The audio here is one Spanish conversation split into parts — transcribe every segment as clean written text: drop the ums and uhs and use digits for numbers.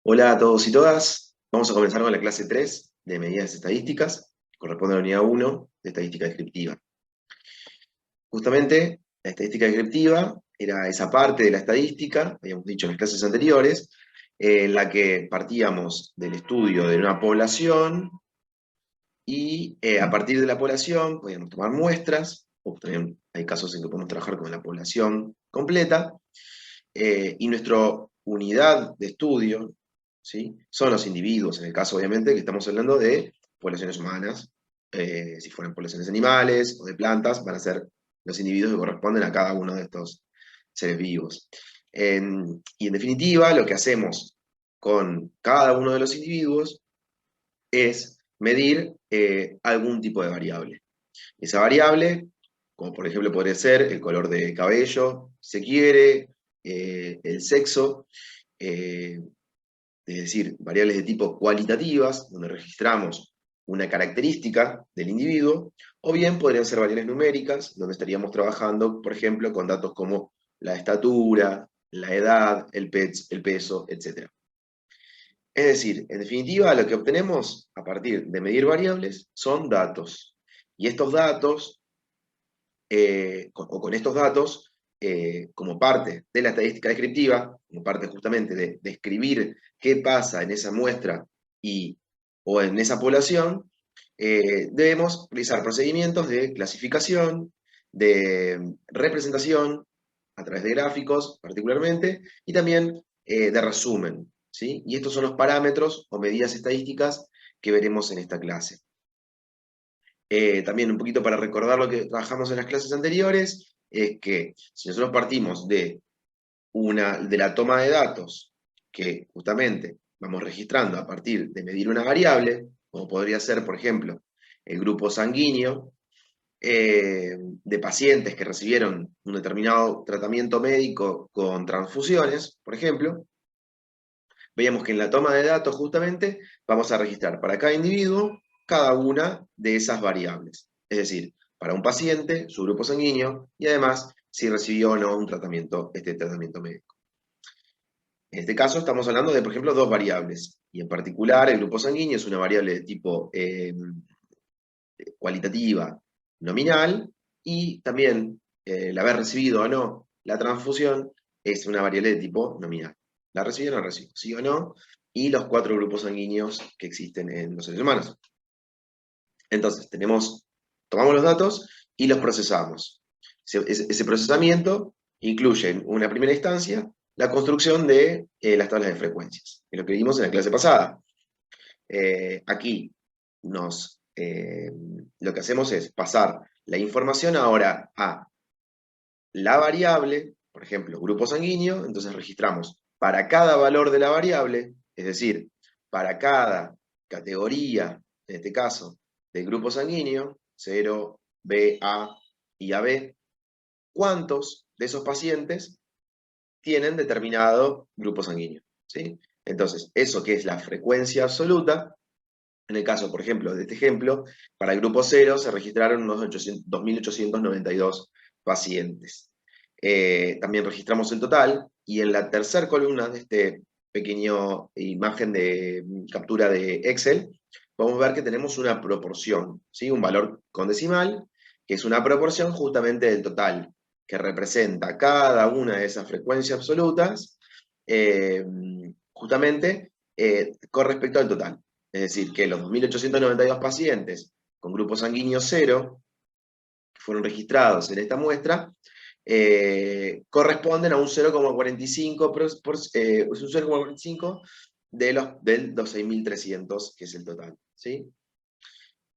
Hola a todos y todas. Vamos a comenzar con la clase 3 de medidas estadísticas, que corresponde a la unidad 1 de estadística descriptiva. Justamente, la estadística descriptiva era esa parte de la estadística, habíamos dicho en las clases anteriores, en la que partíamos del estudio de una población y a partir de la población podíamos tomar muestras, o también hay casos en que podemos trabajar con la población completa, y nuestra unidad de estudio, ¿sí?, son los individuos, en el caso obviamente que estamos hablando de poblaciones humanas. Si fueran poblaciones animales o de plantas, van a ser los individuos que corresponden a cada uno de estos seres vivos. Y en definitiva, lo que hacemos con cada uno de los individuos es medir algún tipo de variable. Esa variable, como por ejemplo podría ser el color de cabello, si se quiere, el sexo, es decir, variables de tipo cualitativas, donde registramos una característica del individuo, o bien podrían ser variables numéricas, donde estaríamos trabajando, por ejemplo, con datos como la estatura, la edad, el peso, etc. Es decir, en definitiva, lo que obtenemos a partir de medir variables son datos. Y estos datos, con estos datos, como parte de la estadística descriptiva, como parte justamente de describir qué pasa en esa muestra o en esa población, debemos realizar procedimientos de clasificación, de representación, a través de gráficos particularmente, y también de resumen, ¿sí? Y estos son los parámetros o medidas estadísticas que veremos en esta clase. También un poquito para recordar lo que trabajamos en las clases anteriores, es que si nosotros partimos de la toma de datos, que justamente vamos registrando a partir de medir una variable, como podría ser, por ejemplo, el grupo sanguíneo, de pacientes que recibieron un determinado tratamiento médico con transfusiones, por ejemplo, veíamos que en la toma de datos justamente vamos a registrar para cada individuo cada una de esas variables. Es decir, para un paciente, su grupo sanguíneo y además si recibió o no un tratamiento, este tratamiento médico. En este caso estamos hablando de, por ejemplo, dos variables. Y en particular el grupo sanguíneo es una variable de tipo cualitativa nominal, y también el haber recibido o no la transfusión es una variable de tipo nominal. ¿La recibió o no la recibió? ¿Sí o no? Y los 4 grupos sanguíneos que existen en los seres humanos. Entonces, tomamos los datos y los procesamos. Ese procesamiento incluye en una primera instancia la construcción de las tablas de frecuencias, que es lo que vimos en la clase pasada. Aquí lo que hacemos es pasar la información ahora a la variable, por ejemplo, grupo sanguíneo, entonces registramos para cada valor de la variable, es decir, para cada categoría, en este caso, del grupo sanguíneo, 0, B, A y AB, cuántos de esos pacientes tienen determinado grupo sanguíneo, ¿sí? Entonces, eso que es la frecuencia absoluta, en el caso, por ejemplo, de este ejemplo, para el grupo 0 se registraron unos 2.892 pacientes. También registramos el total, y en la tercera columna de este pequeño imagen de captura de Excel, vamos a ver que tenemos una proporción, ¿sí? Un valor con decimal, que es una proporción justamente del total, que representa cada una de esas frecuencias absolutas, justamente con respecto al total. Es decir, que los 2.892 pacientes con grupo sanguíneo 0, que fueron registrados en esta muestra, corresponden a un 0,45 del 12.300, que es el total, ¿sí?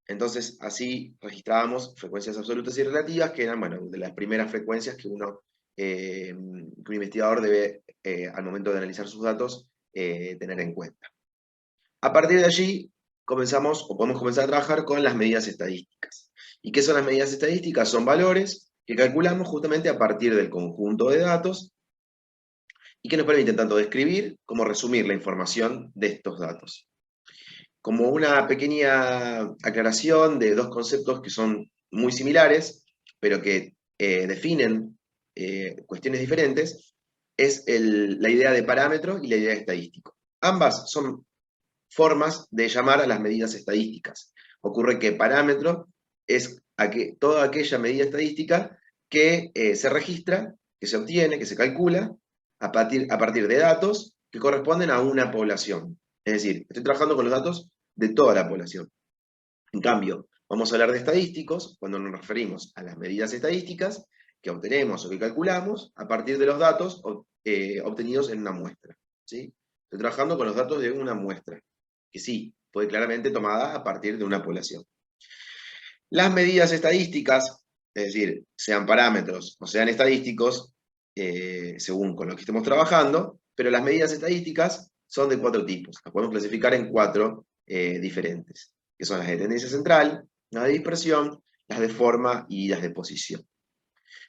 Entonces, así registrábamos frecuencias absolutas y relativas, que eran, bueno, de las primeras frecuencias que un investigador debe, al momento de analizar sus datos, tener en cuenta. A partir de allí, podemos comenzar a trabajar con las medidas estadísticas. ¿Y qué son las medidas estadísticas? Son valores que calculamos justamente a partir del conjunto de datos y que nos permiten tanto describir como resumir la información de estos datos. Como una pequeña aclaración de dos conceptos que son muy similares, pero que definen cuestiones diferentes, es la idea de parámetro y la idea de estadístico. Ambas son formas de llamar a las medidas estadísticas. Ocurre que parámetro es toda aquella medida estadística que se registra, que se obtiene, que se calcula a partir de datos que corresponden a una población. Es decir, estoy trabajando con los datos de toda la población. En cambio, vamos a hablar de estadísticos cuando nos referimos a las medidas estadísticas que obtenemos o que calculamos a partir de los datos obtenidos en una muestra. ¿Sí? Estoy trabajando con los datos de una muestra, que sí, fue claramente tomada a partir de una población. Las medidas estadísticas, es decir, sean parámetros o sean estadísticos, según con lo que estemos trabajando, pero las medidas estadísticas son de 4 tipos. Las podemos clasificar en 4 diferentes, que son las de tendencia central, las de dispersión, las de forma y las de posición.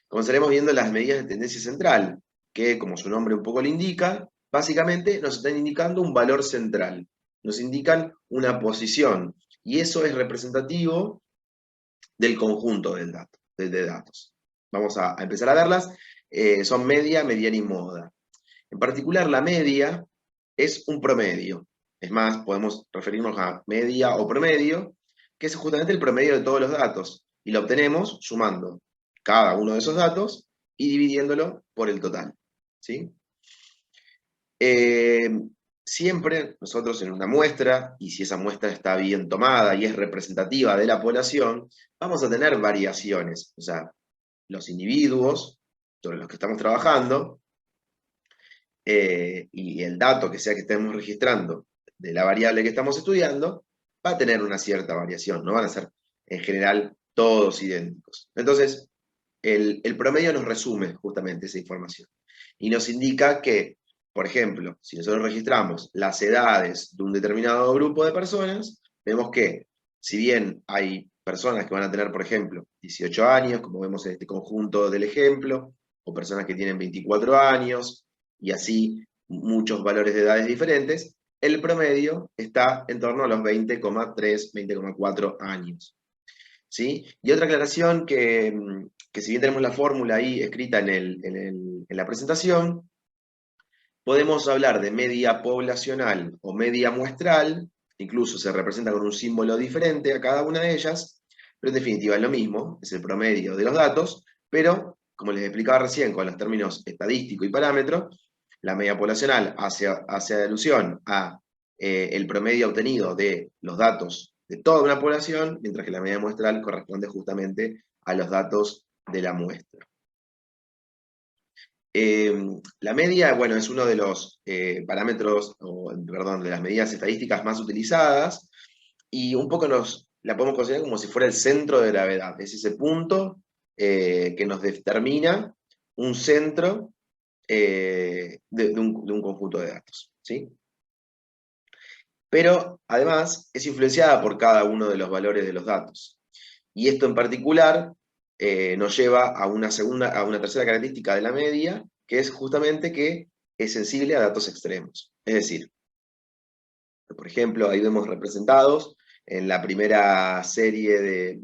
Comenzaremos viendo las medidas de tendencia central, que como su nombre un poco le indica, básicamente nos están indicando un valor central, nos indican una posición, y eso es representativo del conjunto de datos. Vamos a empezar a verlas. Son media, mediana y moda. En particular, la media es un promedio. Es más, podemos referirnos a media o promedio, que es justamente el promedio de todos los datos. Y lo obtenemos sumando cada uno de esos datos y dividiéndolo por el total. ¿Sí? Siempre nosotros en una muestra, y si esa muestra está bien tomada y es representativa de la población, vamos a tener variaciones. O sea, los individuos sobre los que estamos trabajando y el dato que sea que estemos registrando de la variable que estamos estudiando, va a tener una cierta variación, no van a ser en general todos idénticos. Entonces, el promedio nos resume justamente esa información y nos indica que, por ejemplo, si nosotros registramos las edades de un determinado grupo de personas, vemos que si bien hay personas que van a tener, por ejemplo, 18 años, como vemos en este conjunto del ejemplo, o personas que tienen 24 años, y así muchos valores de edades diferentes, el promedio está en torno a los 20,3, 20,4 años. ¿Sí? Y otra aclaración que si bien tenemos la fórmula ahí escrita en la presentación, podemos hablar de media poblacional o media muestral, incluso se representa con un símbolo diferente a cada una de ellas, pero en definitiva es lo mismo, es el promedio de los datos, pero como les explicaba recién con los términos estadístico y parámetro, la media poblacional hace alusión a el promedio obtenido de los datos de toda una población, mientras que la media muestral corresponde justamente a los datos de la muestra. La media, bueno, es uno de los parámetros, perdón, de las medidas estadísticas más utilizadas, y un poco la podemos considerar como si fuera el centro de gravedad. Es ese punto que nos determina un centro de un conjunto de datos, ¿sí? Pero además es influenciada por cada uno de los valores de los datos. Y esto en particular nos lleva a una tercera característica de la media, que es justamente que es sensible a datos extremos. Es decir, por ejemplo, ahí vemos representados en la primera serie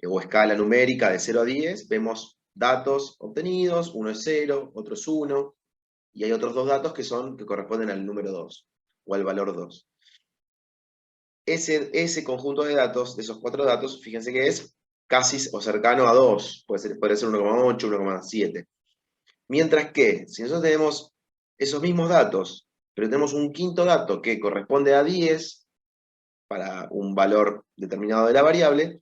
o escala numérica de 0 a 10, vemos datos obtenidos, uno es 0, otro es 1, y hay otros 2 datos que corresponden al número 2, o al valor 2. Ese conjunto de datos, de esos 4 datos, fíjense que es casi o cercano a 2, puede ser 1,8, 1,7. Mientras que, si nosotros tenemos esos mismos datos, pero tenemos un quinto dato que corresponde a 10, para un valor determinado de la variable,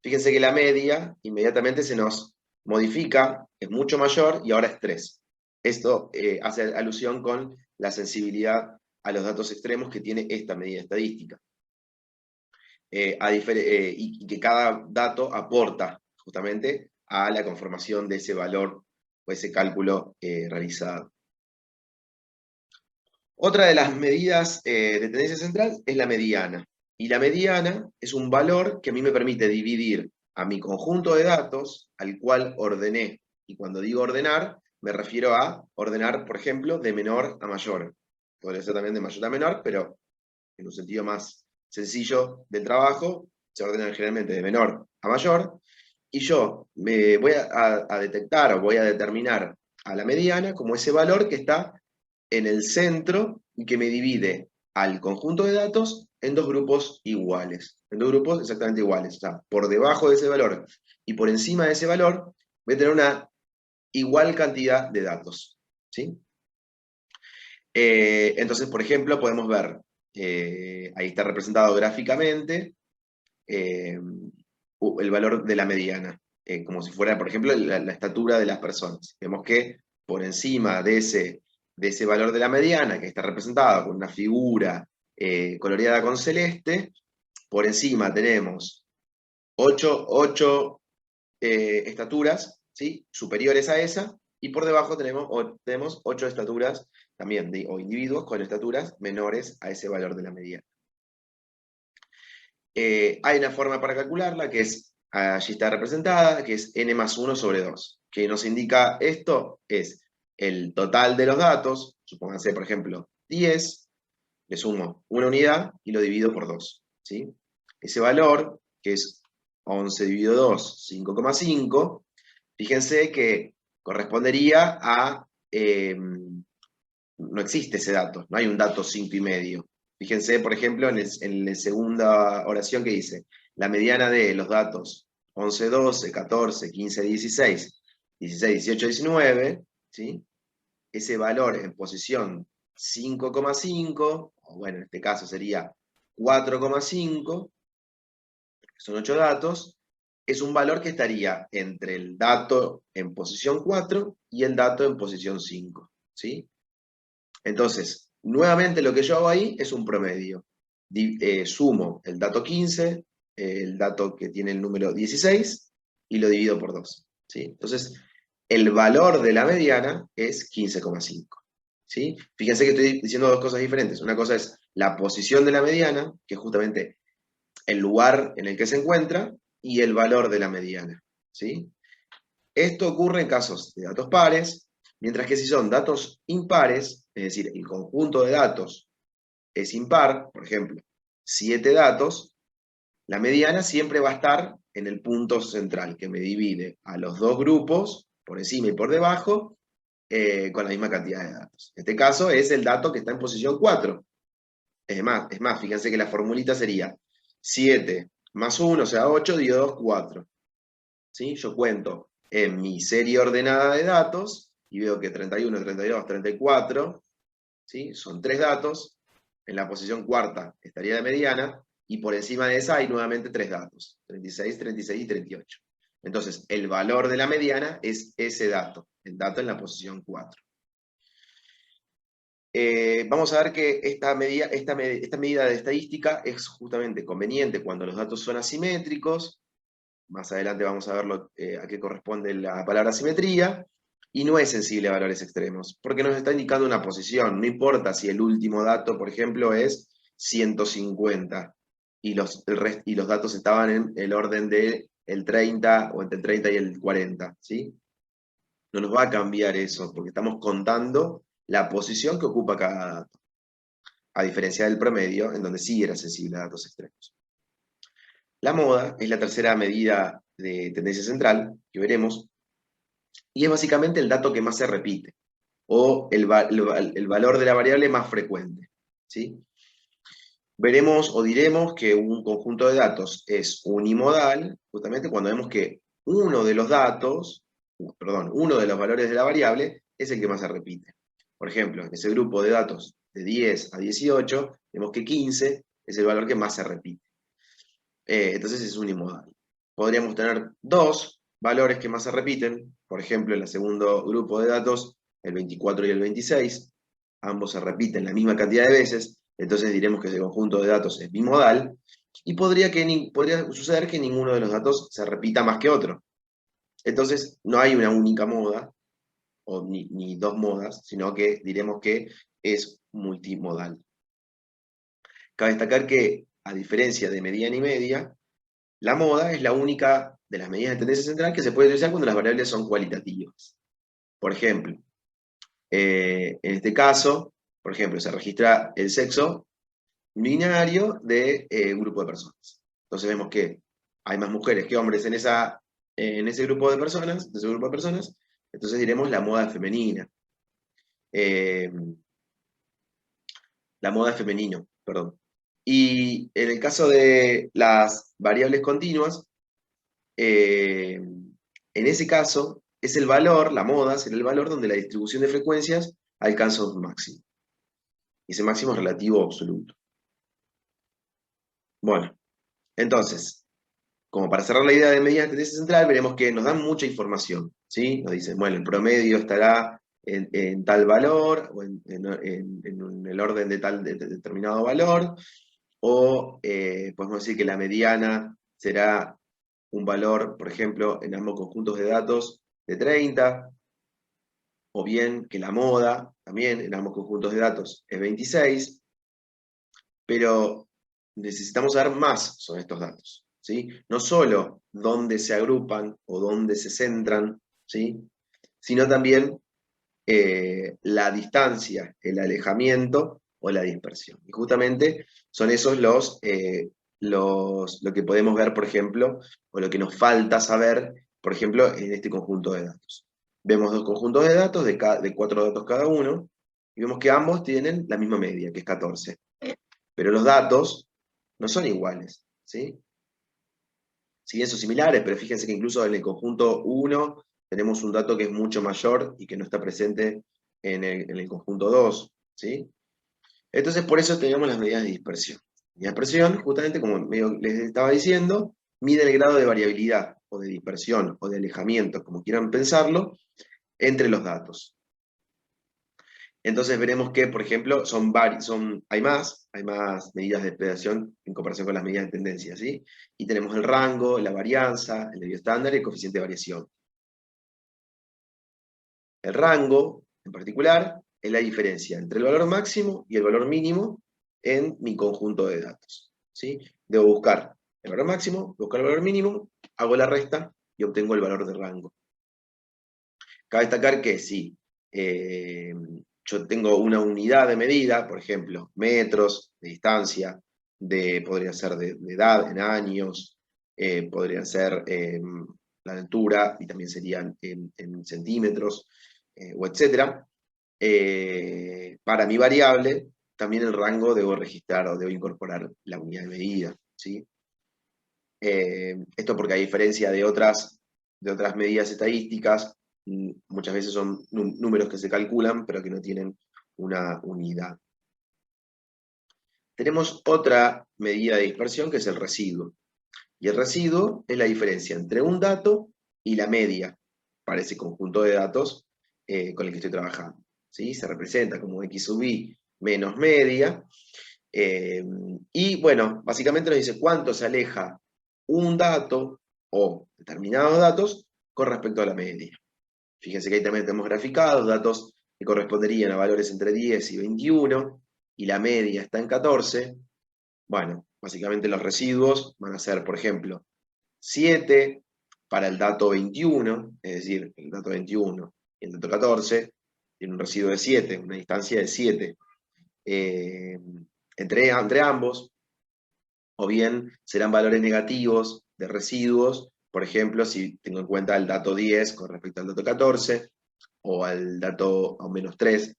fíjense que la media inmediatamente se nos modifica, es mucho mayor y ahora es 3. Esto hace alusión con la sensibilidad a los datos extremos que tiene esta medida estadística. Y que cada dato aporta justamente a la conformación de ese valor o ese cálculo realizado. Otra de las medidas de tendencia central es la mediana. Y la mediana es un valor que a mí me permite dividir a mi conjunto de datos al cual ordené. Y cuando digo ordenar, me refiero a ordenar, por ejemplo, de menor a mayor. Podría ser también de mayor a menor, pero en un sentido más sencillo del trabajo, se ordenan generalmente de menor a mayor. Y yo me voy a detectar o voy a determinar a la mediana como ese valor que está en el centro y que me divide al conjunto de datos en dos grupos iguales, en dos grupos exactamente iguales. O sea, por debajo de ese valor y por encima de ese valor voy a tener una igual cantidad de datos, ¿sí? Entonces, por ejemplo, podemos ver, ahí está representado gráficamente, el valor de la mediana, como si fuera, por ejemplo, la estatura de las personas. Vemos que por encima de ese valor de la mediana, que está representado con una figura coloreada con celeste, por encima tenemos 8 estaturas, ¿sí?, superiores a esa, y por debajo tenemos 8 estaturas también, o individuos con estaturas menores a ese valor de la mediana. Hay una forma para calcularla, que es, allí está representada, que es n más 1 sobre 2. Que nos indica esto es el total de los datos, supónganse, por ejemplo, 10, le sumo una unidad y lo divido por 2, ¿sí? Ese valor, que es 11 dividido 2, 5,5, fíjense que correspondería a... no existe ese dato, no hay un dato 5,5. Fíjense, por ejemplo, en la segunda oración que dice, la mediana de los datos 11, 12, 14, 15, 16, 16, 18, 19, ¿sí?, ese valor en posición 5,5, o bueno, en este caso sería 4,5, son 8 datos, es un valor que estaría entre el dato en posición 4 y el dato en posición 5, ¿sí? Entonces, nuevamente lo que yo hago ahí es un promedio. Sumo el dato 15, el dato que tiene el número 16, y lo divido por 2, ¿sí? Entonces, el valor de la mediana es 15,5, ¿sí? Fíjense que estoy diciendo dos cosas diferentes. Una cosa es la posición de la mediana, que es justamente el lugar en el que se encuentra, y el valor de la mediana, ¿sí? Esto ocurre en casos de datos pares, mientras que si son datos impares, es decir, el conjunto de datos es impar, por ejemplo, 7 datos, la mediana siempre va a estar en el punto central, que me divide a los dos grupos, por encima y por debajo, con la misma cantidad de datos. En este caso es el dato que está en posición 4. Es más, fíjense que la formulita sería 7 más 1, o sea, 8, dividido 2, 4. ¿Sí? Yo cuento en mi serie ordenada de datos y veo que 31, 32, 34, ¿sí?, son 3 datos. En la posición cuarta estaría de mediana, y por encima de esa hay nuevamente 3 datos, 36, 36 y 38. Entonces, el valor de la mediana es ese dato, el dato en la posición 4. Vamos a ver que esta medida de estadística es justamente conveniente cuando los datos son asimétricos. Más adelante vamos a ver a qué corresponde la palabra simetría, y no es sensible a valores extremos, porque nos está indicando una posición. No importa si el último dato, por ejemplo, es 150, y los datos estaban en el orden del 30, o entre el 30 y el 40, ¿sí? No nos va a cambiar eso, porque estamos contando la posición que ocupa cada dato, a diferencia del promedio, en donde sí era sensible a datos extremos. La moda es la tercera medida de tendencia central que veremos, y es básicamente el dato que más se repite, o el valor de la variable más frecuente, ¿sí? Veremos o diremos que un conjunto de datos es unimodal justamente cuando vemos que uno de los valores de la variable es el que más se repite. Por ejemplo, en ese grupo de datos de 10 a 18, vemos que 15 es el valor que más se repite. Entonces es unimodal. Podríamos tener dos valores que más se repiten, por ejemplo, en el segundo grupo de datos, el 24 y el 26, ambos se repiten la misma cantidad de veces, entonces diremos que ese conjunto de datos es bimodal, y podría suceder que ninguno de los datos se repita más que otro. Entonces no hay una única moda, o ni dos modas, sino que diremos que es multimodal. Cabe destacar que, a diferencia de mediana y media, la moda es la única de las medidas de tendencia central que se puede utilizar cuando las variables son cualitativas. Por ejemplo, en este caso, por ejemplo, se registra el sexo binario de un grupo de personas. Entonces vemos que hay más mujeres que hombres en ese grupo de personas, entonces diremos la moda femenina. La moda es femenino, perdón. Y en el caso de las variables continuas, en ese caso, es el valor, la moda será el valor donde la distribución de frecuencias alcanza un máximo. Y ese máximo es relativo o absoluto. Bueno, entonces, como para cerrar la idea de medidas de tendencia central, veremos que nos dan mucha información, ¿sí? Nos dicen, bueno, el promedio estará en tal valor, o en el orden de tal determinado valor, o podemos decir que la mediana será un valor, por ejemplo, en ambos conjuntos de datos de 30, o bien que la moda, también en ambos conjuntos de datos, es 26, pero necesitamos saber más sobre estos datos, ¿sí? No solo dónde se agrupan o dónde se centran, ¿sí? Sino también la distancia, el alejamiento o la dispersión. Y justamente son esos lo que podemos ver, por ejemplo, o lo que nos falta saber, por ejemplo, en este conjunto de datos. Vemos dos conjuntos de datos, de 4 datos cada uno, y vemos que ambos tienen la misma media, que es 14. Pero los datos no son iguales, ¿sí? Si bien son similares, pero fíjense que incluso en el conjunto 1 tenemos un dato que es mucho mayor y que no está presente en el conjunto 2, ¿sí? Entonces, por eso tenemos las medidas de dispersión. La dispersión, justamente como les estaba diciendo, mide el grado de variabilidad, o de dispersión, o de alejamiento, como quieran pensarlo, entre los datos. Entonces veremos que, por ejemplo, hay más medidas de dispersión en comparación con las medidas de tendencia, ¿sí? Y tenemos el rango, la varianza, el desvío estándar y el coeficiente de variación. El rango, en particular, es la diferencia entre el valor máximo y el valor mínimo en mi conjunto de datos, ¿sí? Debo buscar el valor máximo, buscar el valor mínimo, hago la resta y obtengo el valor de rango. Cabe destacar que si yo tengo una unidad de medida, por ejemplo, metros de distancia, podría ser de edad, en años, podría ser la altura, y también serían en centímetros, o etcétera. Para mi variable, también el rango debo registrar o debo incorporar la unidad de medida, ¿sí? Esto porque a diferencia de otras medidas estadísticas, muchas veces son números que se calculan, pero que no tienen una unidad. Tenemos otra medida de dispersión que es el residuo. Y el residuo es la diferencia entre un dato y la media para ese conjunto de datos con el que estoy trabajando, ¿sí? Se representa como x sub i menos media. Y bueno, básicamente nos dice cuánto se aleja un dato o determinados datos con respecto a la media. Fíjense que ahí también tenemos graficados datos que corresponderían a valores entre 10 y 21, y la media está en 14. Bueno, básicamente los residuos van a ser, por ejemplo, 7 para el dato 21, es decir, el dato 21 y el dato 14, tiene un residuo de 7, una distancia de 7 entre ambos, o bien serán valores negativos de residuos, por ejemplo, si tengo en cuenta el dato 10 con respecto al dato 14, o al dato menos 3,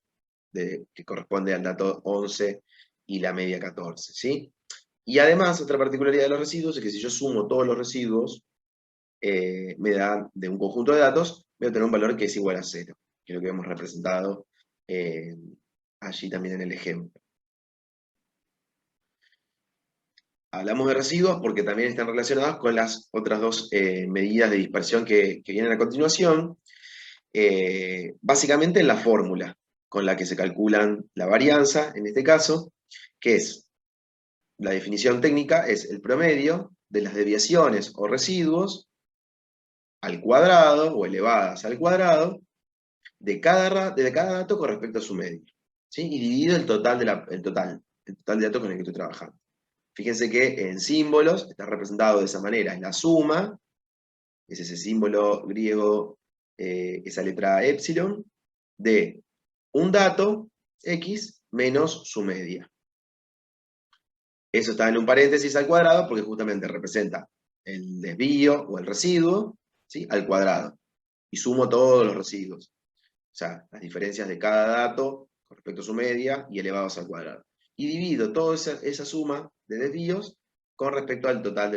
que corresponde al dato 11 y la media 14, ¿sí? Y además, otra particularidad de los residuos es que si yo sumo todos los residuos, me da de un conjunto de datos, voy a obtener un valor que es igual a 0, que es lo que hemos representado allí también en el ejemplo. Hablamos de residuos porque también están relacionados con las otras dos medidas de dispersión que vienen a continuación, básicamente en la fórmula con la que se calculan la varianza, en este caso, que es, la definición técnica es el promedio de las desviaciones o residuos al cuadrado o elevadas al cuadrado de cada dato con respecto a su media, ¿sí? Y dividido el total de datos con el que estoy trabajando. Fíjense que en símbolos está representado de esa manera, en la suma, es ese símbolo griego, esa letra epsilon, de un dato, x, menos su media. Eso está en un paréntesis al cuadrado porque justamente representa el desvío o el residuo, ¿sí? Al cuadrado. Y sumo todos los residuos. O sea, las diferencias de cada dato con respecto a su media y elevados al cuadrado. y divido toda esa suma de desvíos con respecto al total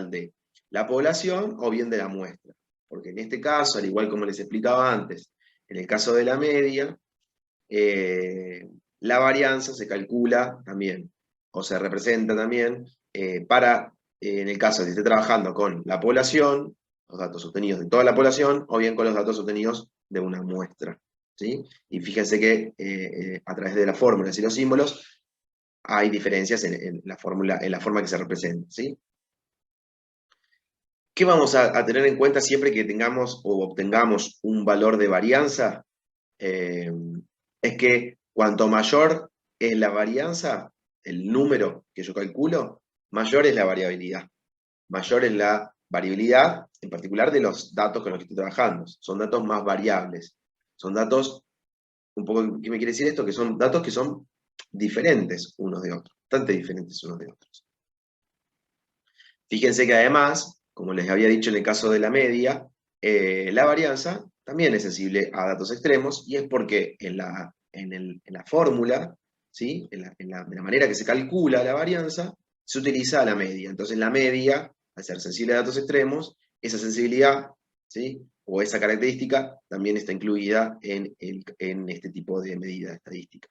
de la población o bien de la muestra. Porque en este caso, al igual como les explicaba antes, en el caso de la media, la varianza se calcula también, o se representa también, en el caso de que esté trabajando con la población, los datos obtenidos de toda la población, o bien con los datos obtenidos de una muestra. ¿Sí? Y fíjense que a través de las fórmulas y los símbolos hay diferencias en la fórmula, en la forma que se representa. ¿Sí? ¿Qué vamos a tener en cuenta siempre que tengamos o obtengamos un valor de varianza? Es que cuanto mayor es la varianza, el número que yo calculo, mayor es la variabilidad. Mayor es la variabilidad, en particular de los datos con los que estoy trabajando. Son datos más variables. Son datos, un poco, ¿qué me quiere decir esto? Que son datos que son diferentes unos de otros, bastante diferentes unos de otros. Fíjense que además, como les había dicho en el caso de la media, la varianza también es sensible a datos extremos, y es porque en la fórmula, ¿sí? En la manera que se calcula la varianza, se utiliza la media. Entonces la media, al ser sensible a datos extremos, esa sensibilidad, ¿sí? O esa característica también está incluida en este tipo de medida estadística.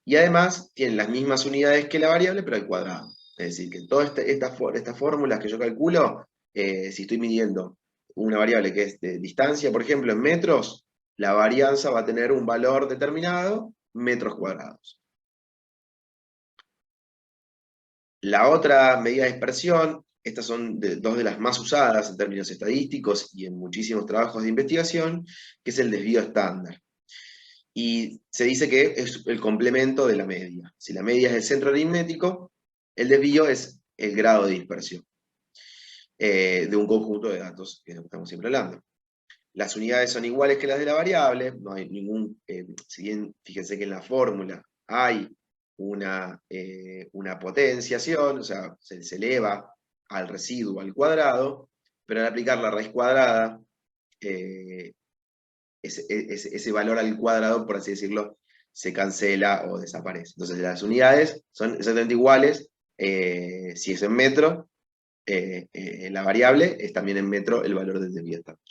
Y además tienen las mismas unidades que la variable, pero al cuadrado. Es decir, que todas estas fórmulas que yo calculo, si estoy midiendo una variable que es de distancia, por ejemplo, en metros, la varianza va a tener un valor determinado, metros cuadrados. La otra medida de dispersión, estas son dos de las más usadas en términos estadísticos y en muchísimos trabajos de investigación, que es el desvío estándar. Y se dice que es el complemento de la media. Si la media es el centro aritmético, el desvío es el grado de dispersión de un conjunto de datos, que es lo que estamos siempre hablando. Las unidades son iguales que las de la variable, no hay ningún, si bien fíjense que en la fórmula hay una potenciación, o sea, se eleva al residuo al cuadrado, pero al aplicar la raíz cuadrada, ese valor al cuadrado, por así decirlo, se cancela o desaparece. Entonces las unidades son exactamente iguales, si es en metro, la variable es también en metro el valor del desvío estándar.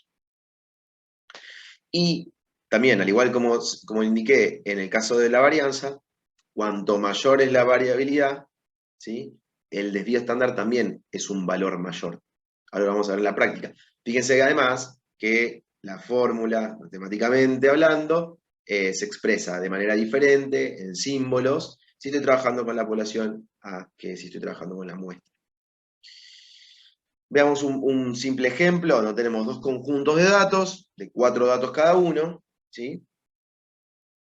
Y también, al igual como indiqué en el caso de la varianza, cuanto mayor es la variabilidad, ¿sí? El desvío estándar también es un valor mayor. Ahora vamos a ver en la práctica. Fíjense que además que la fórmula, matemáticamente hablando, se expresa de manera diferente, en símbolos, si estoy trabajando con la población a que si estoy trabajando con la muestra. Veamos un simple ejemplo, donde tenemos dos conjuntos de datos, de 4 datos cada uno, ¿sí?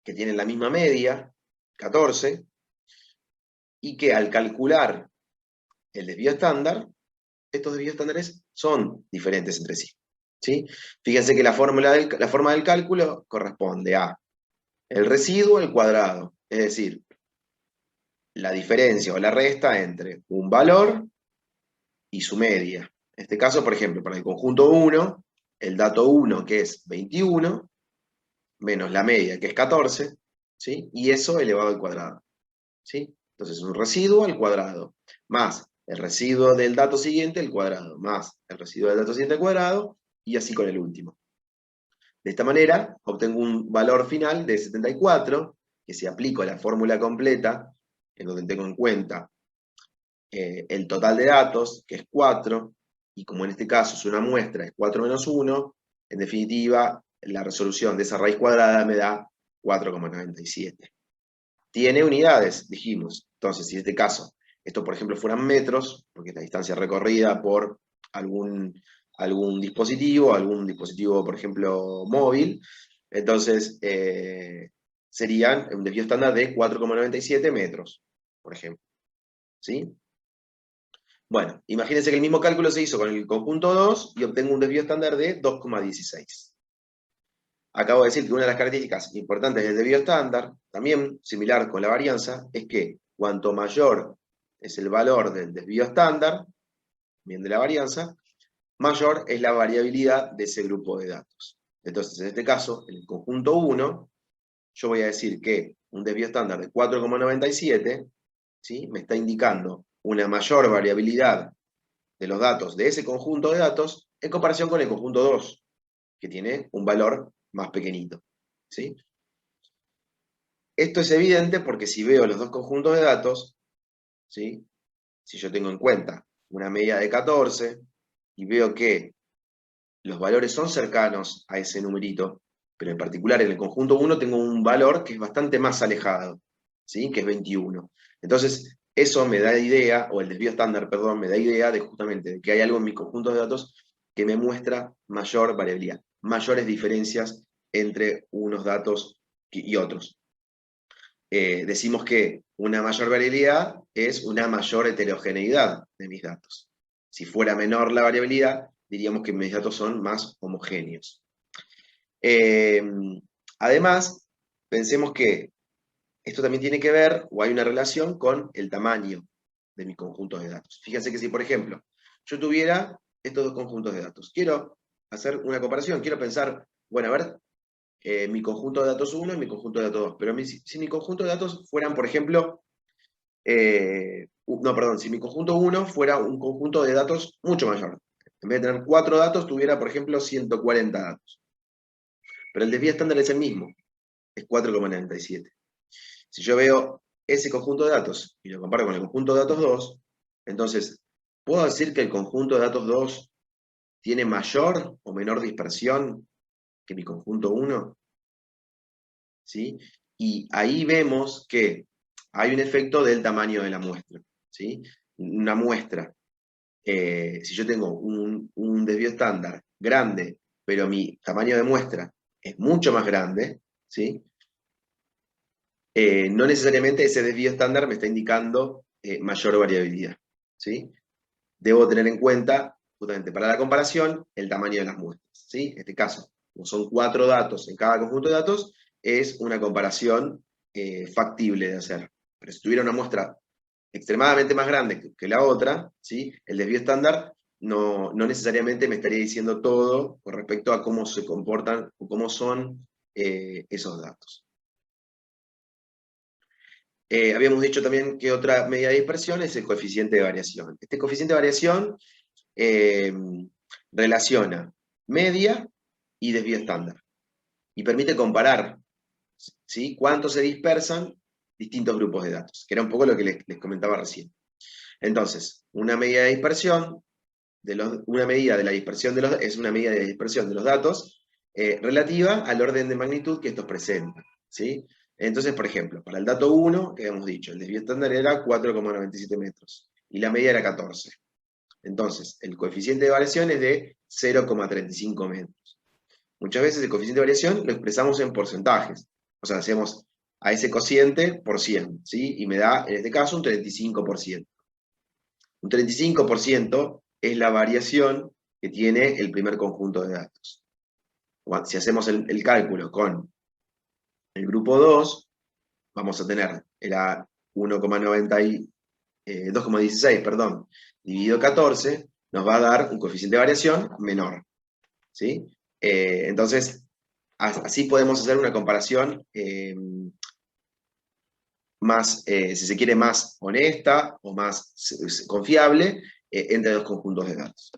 Que tienen la misma media, 14, y que al calcular el desvío estándar, estos desvíos estándares son diferentes entre sí. ¿Sí? Fíjense que la forma del cálculo corresponde a el residuo al cuadrado, es decir, la diferencia o la resta entre un valor y su media. En este caso, por ejemplo, para el conjunto 1, el dato 1, que es 21, menos la media, que es 14, ¿sí? Y eso elevado al cuadrado. ¿Sí? Entonces, un residuo al cuadrado, más el residuo del dato siguiente al cuadrado, más el residuo del dato siguiente al cuadrado, y así con el último. De esta manera, obtengo un valor final de 74, que si aplico la fórmula completa, en donde tengo en cuenta el total de datos, que es 4, y como en este caso es una muestra, es 4 menos 1, en definitiva, la resolución de esa raíz cuadrada me da 4,97. Tiene unidades, dijimos. Entonces, si en este caso, esto por ejemplo fueran metros, porque es la distancia recorrida por algún dispositivo, por ejemplo, móvil, entonces serían un desvío estándar de 4,97 metros, por ejemplo. ¿Sí? Bueno, imagínense que el mismo cálculo se hizo con el conjunto 2 y obtengo un desvío estándar de 2,16. Acabo de decir que una de las características importantes del desvío estándar, también similar con la varianza, es que cuanto mayor es el valor del desvío estándar, bien de la varianza, mayor es la variabilidad de ese grupo de datos. Entonces, en este caso, en el conjunto 1, yo voy a decir que un desvío estándar de 4,97, ¿sí? Me está indicando una mayor variabilidad de los datos de ese conjunto de datos en comparación con el conjunto 2, que tiene un valor más pequeñito, ¿sí? Esto es evidente porque si veo los dos conjuntos de datos, ¿sí? Si yo tengo en cuenta una media de 14 y veo que los valores son cercanos a ese numerito, pero en particular en el conjunto 1 tengo un valor que es bastante más alejado, ¿sí? Que es 21. Entonces, eso me da idea, o el desvío estándar, perdón, me da idea de justamente de que hay algo en mi conjunto de datos que me muestra mayor variabilidad, mayores diferencias entre unos datos y otros. Decimos que una mayor variabilidad es una mayor heterogeneidad de mis datos. Si fuera menor la variabilidad, diríamos que mis datos son más homogéneos. Además, pensemos que esto también tiene que ver, o hay una relación con el tamaño de mi conjunto de datos. Fíjense que si, por ejemplo, yo tuviera estos dos conjuntos de datos, quiero hacer una comparación, quiero pensar, bueno, a ver, mi conjunto de datos 1 y mi conjunto de datos 2, pero si mi conjunto de datos fueran, por ejemplo, no, perdón, si mi conjunto 1 fuera un conjunto de datos mucho mayor. En vez de tener 4 datos, tuviera, por ejemplo, 140 datos. Pero el desvío estándar es el mismo, es 4,97. Si yo veo ese conjunto de datos y lo comparo con el conjunto de datos 2, entonces, ¿puedo decir que el conjunto de datos 2 tiene mayor o menor dispersión que mi conjunto 1? ¿Sí? Y ahí vemos que hay un efecto del tamaño de la muestra, ¿sí? Una muestra, si yo tengo un desvío estándar grande, pero mi tamaño de muestra es mucho más grande, ¿sí? No necesariamente ese desvío estándar me está indicando mayor variabilidad, ¿sí? Debo tener en cuenta, justamente para la comparación, el tamaño de las muestras, ¿sí? En este caso, como son 4 datos en cada conjunto de datos, es una comparación factible de hacer. Pero si tuviera una muestra extremadamente más grande que la otra, ¿sí? El desvío estándar no necesariamente me estaría diciendo todo con respecto a cómo se comportan o cómo son esos datos. Habíamos dicho también que otra medida de dispersión es el coeficiente de variación. Este coeficiente de variación eh, relaciona media y desvío estándar y permite comparar, ¿sí? Cuánto se dispersan distintos grupos de datos, que era un poco lo que les comentaba recién. Entonces, una medida de dispersión, una medida de la dispersión es una medida de dispersión de los datos relativa al orden de magnitud que estos presentan, ¿sí? Entonces, por ejemplo, para el dato 1, que habíamos dicho, el desvío estándar era 4,97 metros y la medida era 14. Entonces, el coeficiente de variación es de 0,35 metros. Muchas veces el coeficiente de variación lo expresamos en porcentajes. O sea, hacemos a ese cociente por 100, ¿sí? Y me da, en este caso, un 35%. Un 35% es la variación que tiene el primer conjunto de datos. Si hacemos el cálculo con el grupo 2, vamos a tener, era 2,16, perdón, dividido 14, nos va a dar un coeficiente de variación menor, ¿sí? Entonces, así podemos hacer una comparación más, si se quiere, más honesta o más confiable entre dos conjuntos de datos.